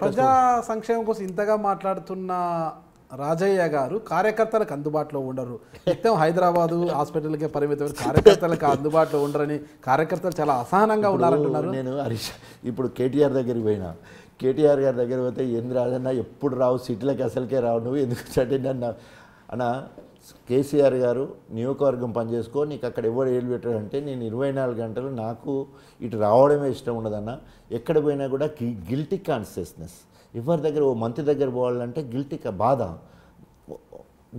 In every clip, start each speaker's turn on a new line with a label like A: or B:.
A: ప్రజా సంక్షేమం కోసం ఇంతగా మాట్లాడుతున్న రాజయ్య గారు కార్యకర్తలకు అందుబాటులో ఉండరు. నిత్యం హైదరాబాదు హాస్పిటల్కే పరిమితమైన కార్యకర్తలకు అందుబాటులో ఉండరని కార్యకర్తలు చాలా అసహనంగా ఉన్నారంటున్నారు.
B: నేను హరీష్ ఇప్పుడు కేటీఆర్ దగ్గరికి పోయినా, కేటీఆర్ గారి దగ్గర పోతే ఏంది రాజన్న ఎప్పుడు రావు, సిటీలకి అసలుకే రావు, నువ్వు ఎందుకు చట్టిండి అన్న కేసీఆర్ గారు నియోజకవర్గం పనిచేసుకో, నీకు అక్కడ ఎవరు ఏలు పెట్టాడంటే నేను 24 గంటలు నాకు ఇటు రావడమే ఇష్టం ఉండదన్న. ఎక్కడ పోయినా కూడా గిల్టీ కాన్షియస్నెస్, ఎవరి దగ్గర ఓ మంత్రి దగ్గర పోవాలంటే గిల్టీ బాధ.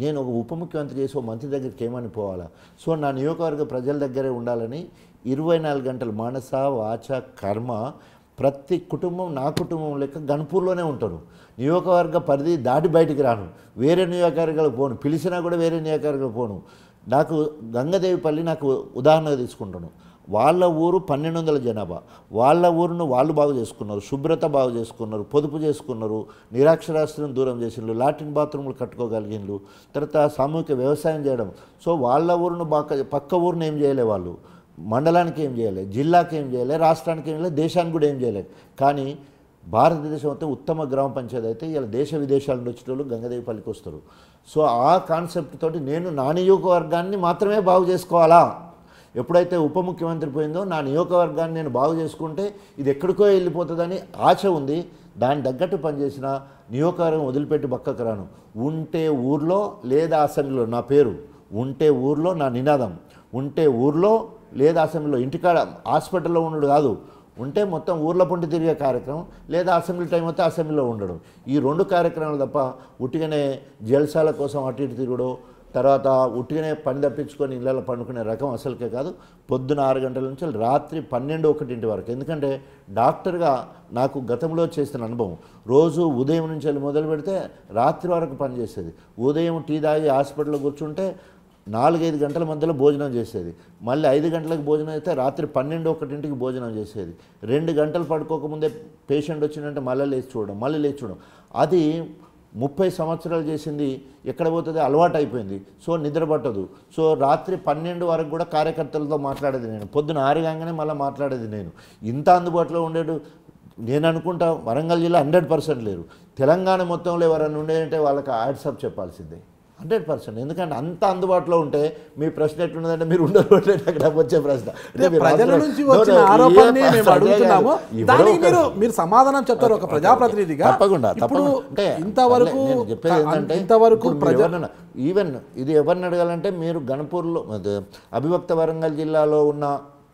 B: నేను ఒక ఉప ముఖ్యమంత్రి చేసి ఓ మంత్రి దగ్గరికి ఏమని పోవాలా? సో నా నియోజకవర్గ ప్రజల దగ్గరే ఉండాలని 24 గంటలు మనస వాచ కర్మ ప్రతి కుటుంబం నా కుటుంబం లెక్క గన్పూర్లోనే ఉంటారు. నియోజకవర్గ పరిధి దాటి బయటికి రాను, వేరే నియోజకవర్గాలకు పోను, పిలిచినా కూడా వేరే నియోజకవర్గాలకు పోను. నాకు గంగదేవిపల్లి నాకు ఉదాహరణగా తీసుకుంటాను. వాళ్ళ ఊరు 1200 జనాభా, వాళ్ళ ఊరును వాళ్ళు బాగు చేసుకున్నారు, శుభ్రత బాగు చేసుకున్నారు, పొదుపు చేసుకున్నారు, నిరాక్షరాస్యులను దూరం చేసిండ్రు, లాట్రిన్ బాత్రూములు కట్టుకోగలిగిండ్రు, తర్వాత సామూహిక వ్యవసాయం చేయడం. సో వాళ్ళ ఊరును పక్క ఊరును ఏం చేయలే, వాళ్ళు మండలానికి ఏం చేయలే, జిల్లాకి ఏం చేయలే, రాష్ట్రానికి ఏం చేయలేదు, దేశానికి కూడా ఏం చేయలేదు. కానీ భారతదేశం అయితే ఉత్తమ గ్రామ పంచాయతీ అయితే ఇలా దేశ విదేశాల నుంచి వచ్చేటోళ్ళు గంగదేవిపల్లికి వస్తారు. సో ఆ కాన్సెప్ట్ తోటి నేను నా నియోజకవర్గాన్ని మాత్రమే బాగు చేసుకోవాలా. ఎప్పుడైతే ఉప ముఖ్యమంత్రి పోయిందో నా నియోజకవర్గాన్ని నేను బాగు చేసుకుంటే ఇది ఎక్కడికో వెళ్ళిపోతుందని ఆశ ఉంది. దాని తగ్గట్టు పనిచేసిన నియోజకవర్గం వదిలిపెట్టి పక్కకు రాను. ఉంటే ఊర్లో లేదా అసెంబ్లీలో నా పేరు, ఉంటే ఊర్లో నా నినాదం, ఉంటే ఊర్లో లేదా అసెంబ్లీలో, ఇంటికాడ హాస్పిటల్లో ఉండడు కాదు, ఉంటే మొత్తం ఊర్ల పొంటి తిరిగే కార్యక్రమం, లేదా అసెంబ్లీ టైం అయితే అసెంబ్లీలో ఉండడం. ఈ 2 కార్యక్రమాలు తప్ప ఉట్టిగానే జల్సాల కోసం అటు ఇటు తిరగడం, తర్వాత ఉట్టిగానే పని తప్పించుకొని ఇళ్ళలో పండుకునే రకం అసలుకే కాదు. పొద్దున 6 గంటల నుంచి రాత్రి 12-1 వరకు. ఎందుకంటే డాక్టర్గా నాకు గతంలో చేసిన అనుభవం, రోజు ఉదయం నుంచి వెళ్ళి మొదలు పెడితే రాత్రి వరకు పనిచేసేది. ఉదయం టీ తాగి హాస్పిటల్లో కూర్చుంటే 4-5 గంటల మధ్యలో భోజనం చేసేది, మళ్ళీ 5 గంటలకు భోజనం అయితే రాత్రి 12-1 భోజనం చేసేది. 2 గంటలు పడుకోకముందే పేషెంట్ వచ్చిందంటే మళ్ళీ లేచి చూడడం. అది 30 సంవత్సరాలు చేసింది ఎక్కడ పోతుంది, అలవాటు అయిపోయింది. సో నిద్ర పట్టదు. సో రాత్రి 12 వరకు కూడా కార్యకర్తలతో మాట్లాడేది నేను, పొద్దున 6 కాగానే మళ్ళీ మాట్లాడేది నేను. ఇంత అందుబాటులో ఉండేడు నేను అనుకుంటా వరంగల్ జిల్లా 100% లేరు. తెలంగాణ మొత్తంలో ఎవరైనా ఉండేదంటే వాళ్ళకి హ్యాట్సాప్ చెప్పాల్సిందే 100%. ఎందుకంటే అంత అందుబాటులో ఉంటే మీ ప్రశ్న ఎట్లున్నదంటే మీరు ఉండబట్టే నాకు వచ్చే ప్రశ్న.
A: ప్రజల నుంచి వచ్చిన ఆరోపణని మేము అడుగుతున్నాము, దానికి మీరు సమాధానం చెప్తారు ఒక ప్రజాప్రతినిధిగా.
B: తప్పకుండా.
A: అంటే ఇంతవరకు
B: చెప్పేది ఏంటంటే ఈవెన్ ఇది ఎవరిని అడగాలంటే మీరు గణపూర్లో అవిభక్త వరంగల్ జిల్లాలో ఉన్న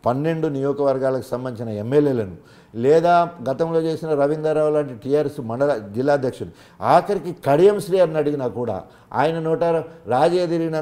B: 12 నియోజకవర్గాలకు సంబంధించిన ఎమ్మెల్యేలను, లేదా గతంలో చేసిన రవీంద్రరావు లాంటి టీఆర్ఎస్ మండల జిల్లాధ్యక్షుడు, ఆఖరికి కడియం శ్రీ అని అడిగినా కూడా ఆయన నోట రాజే తిరిగిన